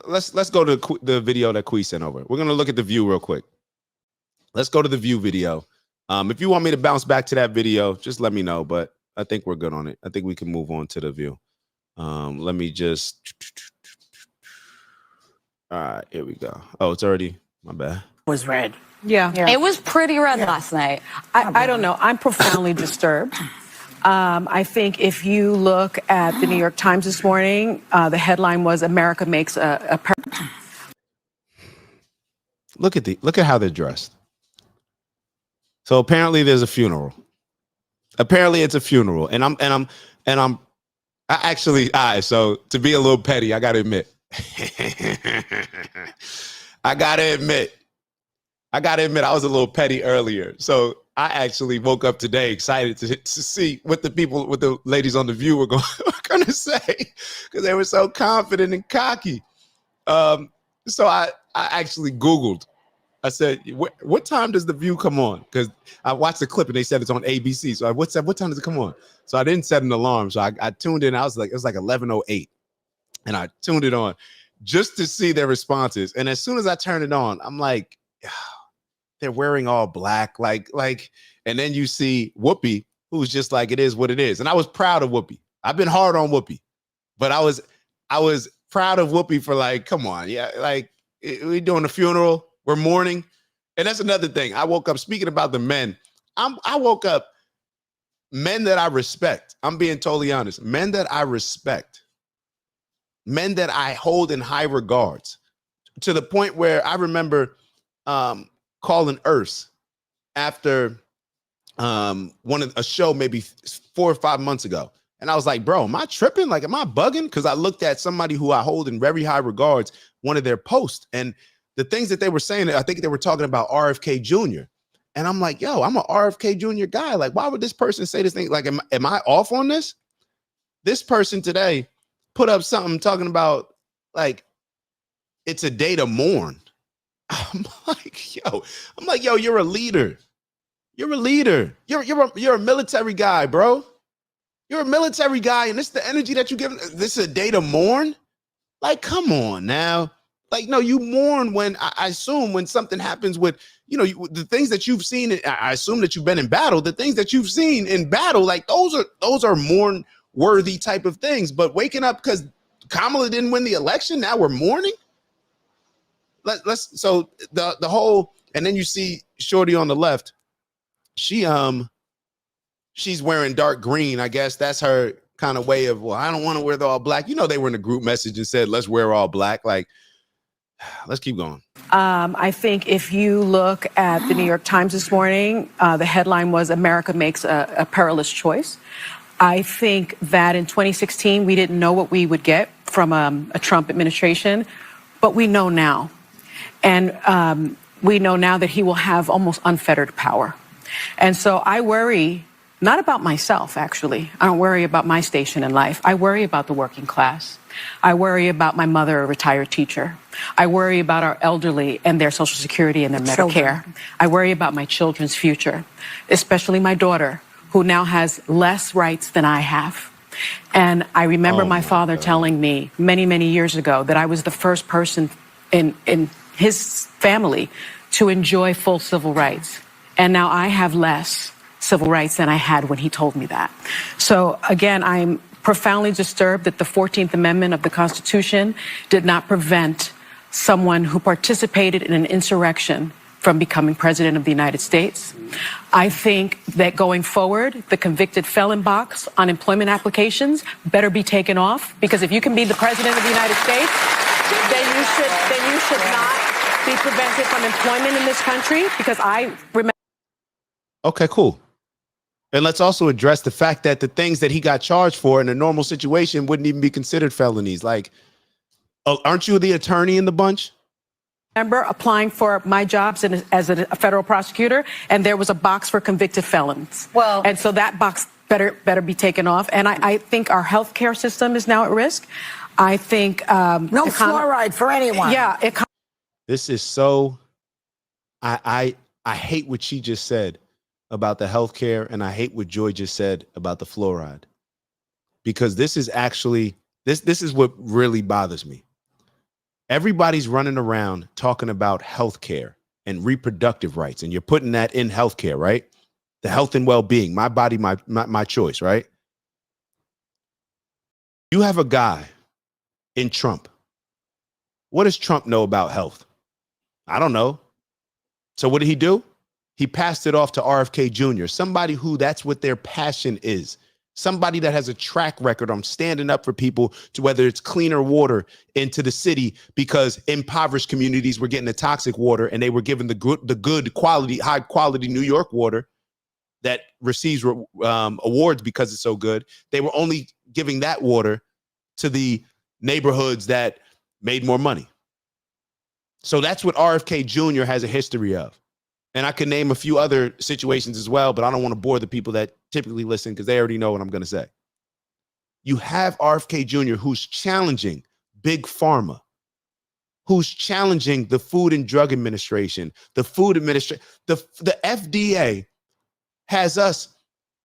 let's go to the video that Quee sent over. We're gonna look at the View real quick. Let's go to the View video. If you want me to bounce back to that video, just let me know. But I think we're good on it. I think we can move on to the View. Let me just. All right, here we go. Oh, it's already my bad. Was red. Yeah. It was pretty red last night. I don't know. I'm profoundly disturbed. I think if you look at the New York Times this morning, the headline was "America makes a." Look at how they're dressed. So apparently there's a funeral. Apparently it's a funeral, and I'm actually, all right. So to be a little petty, I gotta admit, I was a litlittle petty earlier. So I actually woke up today excited to see what the ladies on the View were going to say, because they were so confident and cocky. So I actually Googled. I said, what time does the View come on? Because I watched the clip and they said it's on ABC. So what time does it come on? So I didn't set an alarm. So I tuned in. It was like 11:08, and I tuned it on just to see their responses. And as soon as I turned it on, I'm like, they're wearing all black, like, and then you see Whoopi, who's just like, it is what it is. And I was proud of Whoopi. I've been hard on Whoopi, but I was proud of Whoopi for like, come on, yeah, like we doing a funeral, we're mourning. And that's another thing. I woke up, speaking about the men, I woke up, men that I respect. I'm being totally honest. Men that I respect, men that I hold in high regards, to the point where I remember calling Earth after a show maybe 4 or 5 months ago. And I was like, bro, am I tripping? Like, am I bugging? Because I looked at somebody who I hold in very high regards, one of their posts, and the things that they were saying, I think they were talking about RFK Jr. And I'm like, yo, I'm a RFK Jr. guy. Like, why would this person say this thing? Like, am I off on this? This person today put up something talking about, like, it's a day to mourn. I'm like, yo, you're a leader. You're a leader. You're a military guy, bro. You're a military guy, and this is the energy that you give. This is a day to mourn? Like, come on now. Like, no, you mourn when, I assume, when something happens with, the things that you've seen. I assume that you've been in battle. The things that you've seen in battle, like, those are mourn-worthy type of things. But waking up because Kamala didn't win the election, now we're mourning? So the whole, and then you see Shorty on the left. She's wearing dark green. I guess that's her kind of way of, well, I don't want to wear the all black. They were in a group message and said, let's wear all black. Like, let's keep going. I think if you look at the New York Times this morning, the headline was "America makes a perilous choice." I think that in 2016, we didn't know what we would get from a Trump administration, but we know now. And we know now that he will have almost unfettered power. And so I worry not about myself, actually. I don't worry about my station in life. I worry about the working class. I worry about my mother, a retired teacher. I worry about our elderly and their Social Security and their Medicare. I worry about my children's future, especially my daughter, who now has less rights than I have. And I remember my father telling me many, many years ago that I was the first person in his family to enjoy full civil rights. And now I have less civil rights than I had when he told me that. So again, I'm profoundly disturbed that the 14th Amendment of the Constitution did not prevent someone who participated in an insurrection from becoming president of the United States. I think that going forward, the convicted felon box on employment applications better be taken off, because if you can be the president of the United States, then you should not be prevented from employment in this country, because I remember. Okay, cool. And let's also address the fact that the things that he got charged for in a normal situation wouldn't even be considered felonies. Like, aren't you the attorney in the bunch? Remember applying for my jobs as a federal prosecutor, and there was a box for convicted felons. Well, and so that box better be taken off. And I think our healthcare system is now at risk. I think no fluoride for anyone. Yeah. This is so. I hate what she just said about the healthcare, and I hate what Joy just said about the fluoride, because this is actually this is what really bothers me. Everybody's running around talking about healthcare and reproductive rights, and you're putting that in healthcare, right? The health and well-being, my body, my choice, right? You have a guy in Trump. What does Trump know about health? I don't know. So what did he do? He passed it off to RFK Jr., somebody who that's what their passion is. Somebody that has a track record on standing up for people, to whether it's cleaner water into the city because impoverished communities were getting the toxic water and they were given the good quality, high quality New York water that receives awards because it's so good. They were only giving that water to the neighborhoods that made more money. So that's what RFK Jr. has a history of. And I can name a few other situations as well, but I don't want to bore the people that typically listen because they already know what I'm going to say. You have RFK Jr. who's challenging Big Pharma, who's challenging the Food and Drug Administration, the FDA has us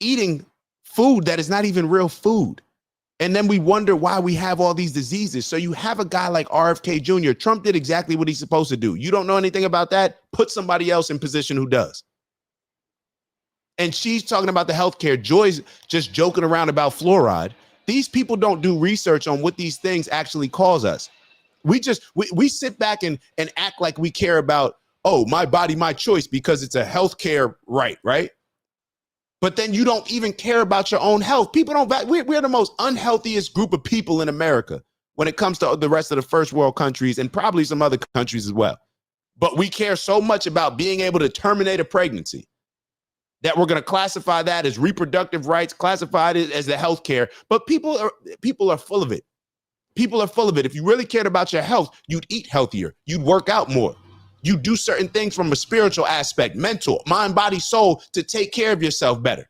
eating food that is not even real food. And then we wonder why we have all these diseases. So you have a guy like RFK Jr. Trump did exactly what he's supposed to do. You don't know anything about that? Put somebody else in position who does. And she's talking about the healthcare. Joy's just joking around about fluoride. These people don't do research on what these things actually cause us. We sit back and act like we care about, oh, my body, my choice, because it's a healthcare right? But then you don't even care about your own health. People don't, we're the most unhealthiest group of people in America when it comes to the rest of the first world countries and probably some other countries as well. But we care so much about being able to terminate a pregnancy that we're going to classify that as reproductive rights, classify it as the healthcare. But people are full of it. People are full of it. If you really cared about your health, you'd eat healthier. You'd work out more. You do certain things from a spiritual aspect, mental, mind, body, soul, to take care of yourself better.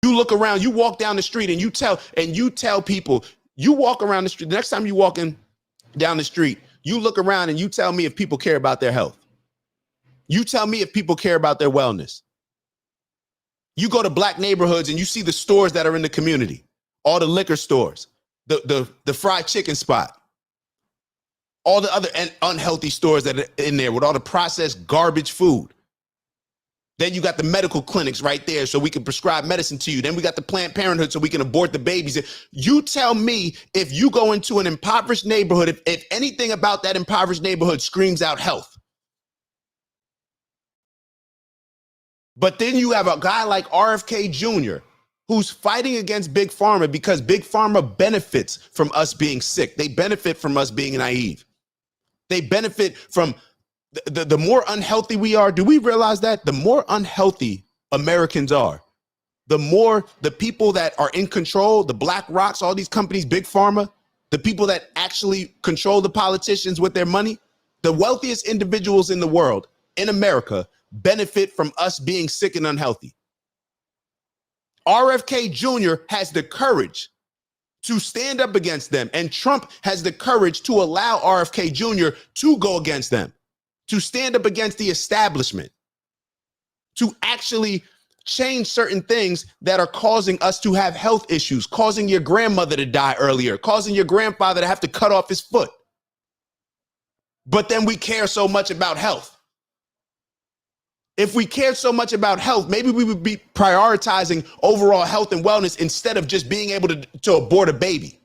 You look around, you walk down the street and you tell people, you walk around the street. The next time you walk down the street, you look around and you tell me if people care about their health. You tell me if people care about their wellness. You go to black neighborhoods and you see the stores that are in the community, all the liquor stores, the fried chicken spot, all the other unhealthy stores that are in there with all the processed garbage food. Then you got the medical clinics right there so we can prescribe medicine to you. Then we got the Planned Parenthood so we can abort the babies. You tell me if you go into an impoverished neighborhood, if anything about that impoverished neighborhood screams out health. But then you have a guy like RFK Jr. who's fighting against Big Pharma because Big Pharma benefits from us being sick. They benefit from us being naive. They benefit from the more unhealthy we are. Do we realize that? The more unhealthy Americans are, the more the people that are in control, the Black Rocks, all these companies, Big Pharma, the people that actually control the politicians with their money, the wealthiest individuals in the world, in America, benefit from us being sick and unhealthy. RFK Jr. has the courage to stand up against them, and Trump has the courage to allow RFK Jr. to go against them, to stand up against the establishment, to actually change certain things that are causing us to have health issues, causing your grandmother to die earlier, causing your grandfather to have to cut off his foot. But then we care so much about health. If we cared so much about health, maybe we would be prioritizing overall health and wellness instead of just being able to abort a baby.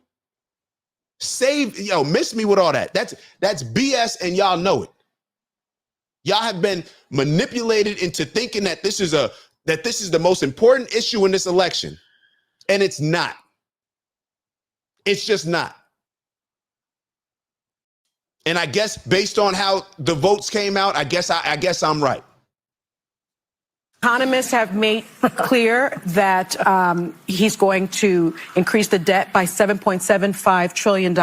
Miss me with all that. That's BS, and y'all know it. Y'all have been manipulated into thinking that this is the most important issue in this election, and it's not. It's just not. And I guess based on how the votes came out, I guess I'm right. Economists have made clear that he's going to increase the debt by $7.75 trillion.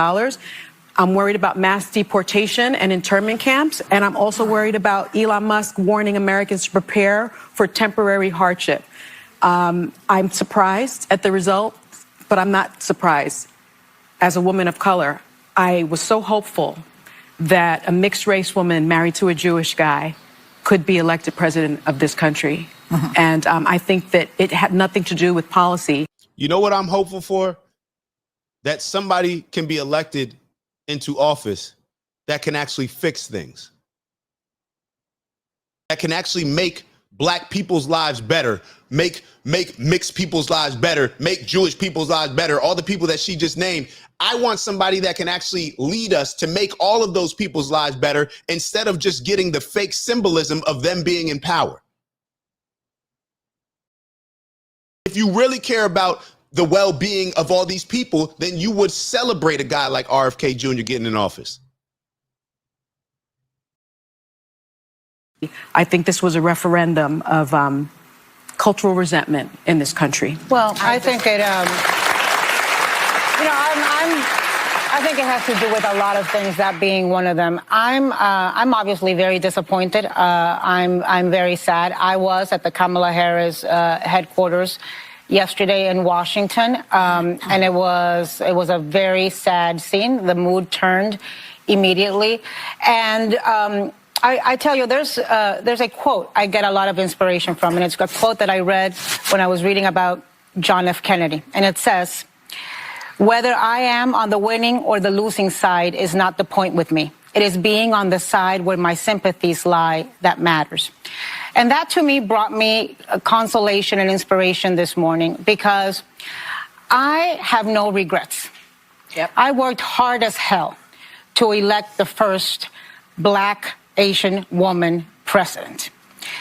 I'm worried about mass deportation and internment camps. And I'm also worried about Elon Musk warning Americans to prepare for temporary hardship. I'm surprised at the result, but I'm not surprised. As a woman of color, I was so hopeful that a mixed race woman married to a Jewish guy could be elected president of this country. Mm-hmm. And I think that it had nothing to do with policy. You know what I'm hopeful for? That somebody can be elected into office that can actually fix things, that can actually make black people's lives better, make mixed people's lives better, make Jewish people's lives better, all the people that she just named. I want somebody that can actually lead us to make all of those people's lives better instead of just getting the fake symbolism of them being in power. If you really care about the well-being of all these people, then you would celebrate a guy like RFK Jr. getting in office. I think this was a referendum of cultural resentment in this country. Well, I think it, I think it has to do with a lot of things, that being one of them. I'm obviously very disappointed. I'm very sad. I was at the Kamala Harris headquarters yesterday in Washington, and it was a very sad scene. The mood turned immediately, and I tell you, there's a quote I get a lot of inspiration from, and it's a quote that I read when I was reading about John F. Kennedy, and it says, "Whether I am on the winning or the losing side is not the point with me. It is being on the side where my sympathies lie that matters." And that to me brought me consolation and inspiration this morning, because I have no regrets. Yep. I worked hard as hell to elect the first Black Asian woman president.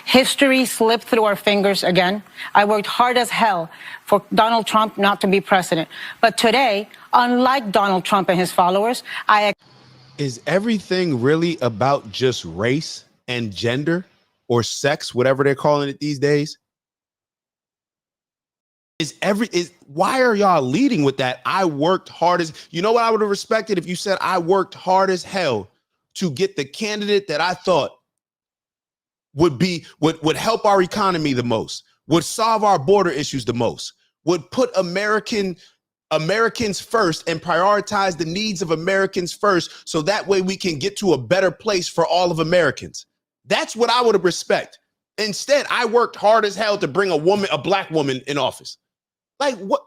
History slipped through our fingers again. I worked hard as hell for Donald Trump not to be president. But today, unlike Donald Trump and his followers, Is everything really about just race and gender or sex, whatever they're calling it these days? Why are y'all leading with that? I worked hard as, you know what I would have respected if you said I worked hard as hell to get the candidate that I thought would help our economy the most, would solve our border issues the most, would put Americans first and prioritize the needs of Americans first, so that way we can get to a better place for all of Americans. That's what I would have respect. Instead, I worked hard as hell to bring a black woman in office. Like, what?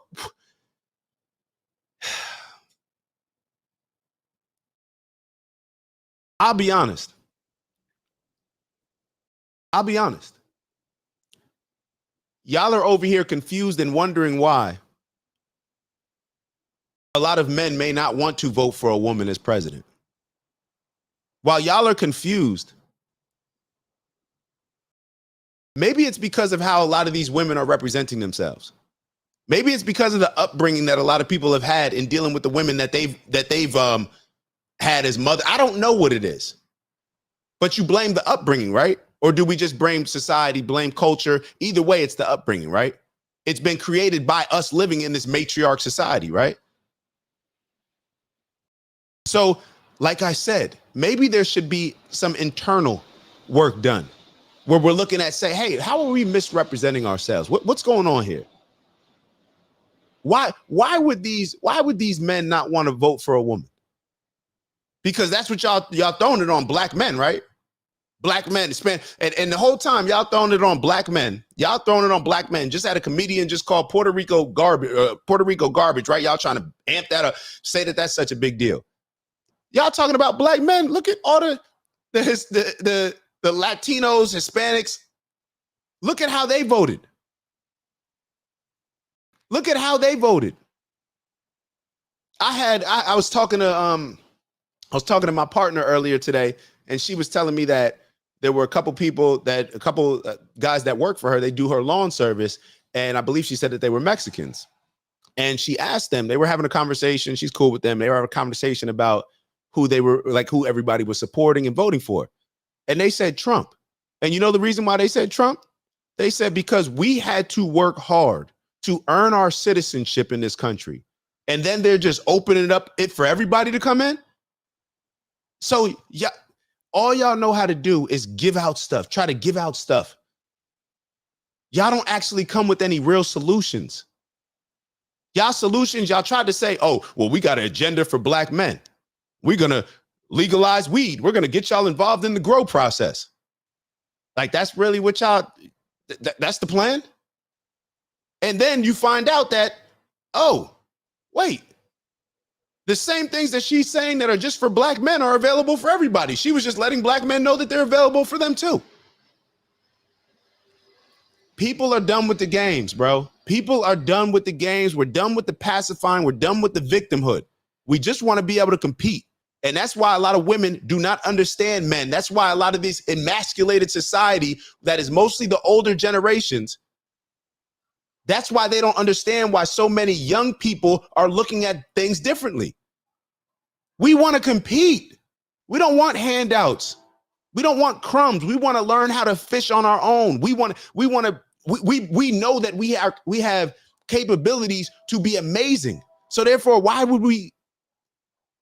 I'll be honest. Y'all are over here confused and wondering why a lot of men may not want to vote for a woman as president. While y'all are confused, maybe it's because of how a lot of these women are representing themselves. Maybe it's because of the upbringing that a lot of people have had in dealing with the women that they've had as mother. I don't know what it is, but you blame the upbringing, right? Or do we just blame society, blame culture? Either way, it's the upbringing, right? It's been created by us living in this matriarch society, right? So, like I said, maybe there should be some internal work done where we're looking at, say, hey, how are we misrepresenting ourselves? What's going on here? Why would these men not want to vote for a woman? Because that's what y'all throwing it on black men, right? Black men spend, and the whole time y'all throwing it on black men. Y'all throwing it on black men. Just had a comedian just called Puerto Rico garbage, right? Y'all trying to amp that up, say that that's such a big deal. Y'all talking about black men. Look at all the Latinos, Hispanics. Look at how they voted. Look at how they voted. I was talking to my partner earlier today, and she was telling me that there were a couple guys that work for her. They do her lawn service, and I believe she said that they were Mexicans. And she asked them, they were having a conversation. She's cool with them. They were having a conversation about who everybody was supporting and voting for. And they said Trump. And you know the reason why they said Trump? They said because we had to work hard to earn our citizenship in this country. And then they're just opening up it for everybody to come in. So yeah, all y'all know how to do is give out stuff, try to give out stuff. Y'all don't actually come with any real solutions. Y'all solutions, y'all tried to say, oh, well, we got an agenda for black men. We're going to legalize weed. We're going to get y'all involved in the grow process. Like, that's really what y'all, that's the plan? And then you find out that, oh, wait, The same things that she's saying that are just for black men are available for everybody. She was just letting black men know that they're available for them too. People are done with the games, bro. People are done with the games. We're done with the pacifying. We're done with the victimhood. We just want to be able to compete. And that's why a lot of women do not understand men. That's why a lot of this emasculated society that is mostly the older generations, that's why they don't understand why so many young people are looking at things differently. We want to compete. We don't want handouts. We don't want crumbs. We want to learn how to fish on our own. We know that we have capabilities to be amazing. So therefore, why would we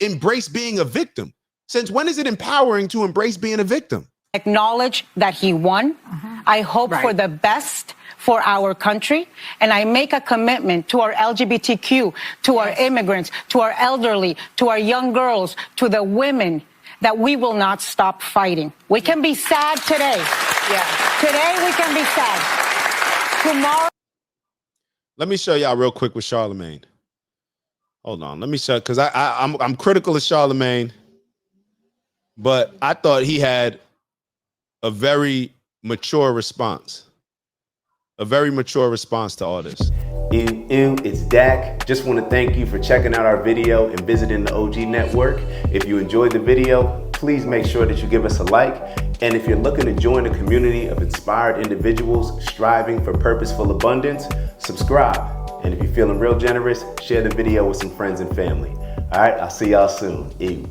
embrace being a victim? Since when is it empowering to embrace being a victim? Acknowledge that he won. I hope for the best for our country. And I make a commitment to our LGBTQ, to our immigrants, to our elderly, to our young girls, to the women, that we will not stop fighting. We can be sad today. Today we can be sad. Tomorrow. Let me show y'all real quick with Charlemagne. Hold on. Let me show, because I'm critical of Charlemagne, but I thought he had a very mature response. A very mature response to all this. Ew, it's Dak. Just want to thank you for checking out our video and visiting the OG Network. If you enjoyed the video, please make sure that you give us a like. And if you're looking to join a community of inspired individuals striving for purposeful abundance, subscribe. And if you're feeling real generous, share the video with some friends and family. All right, I'll see y'all soon. Ew.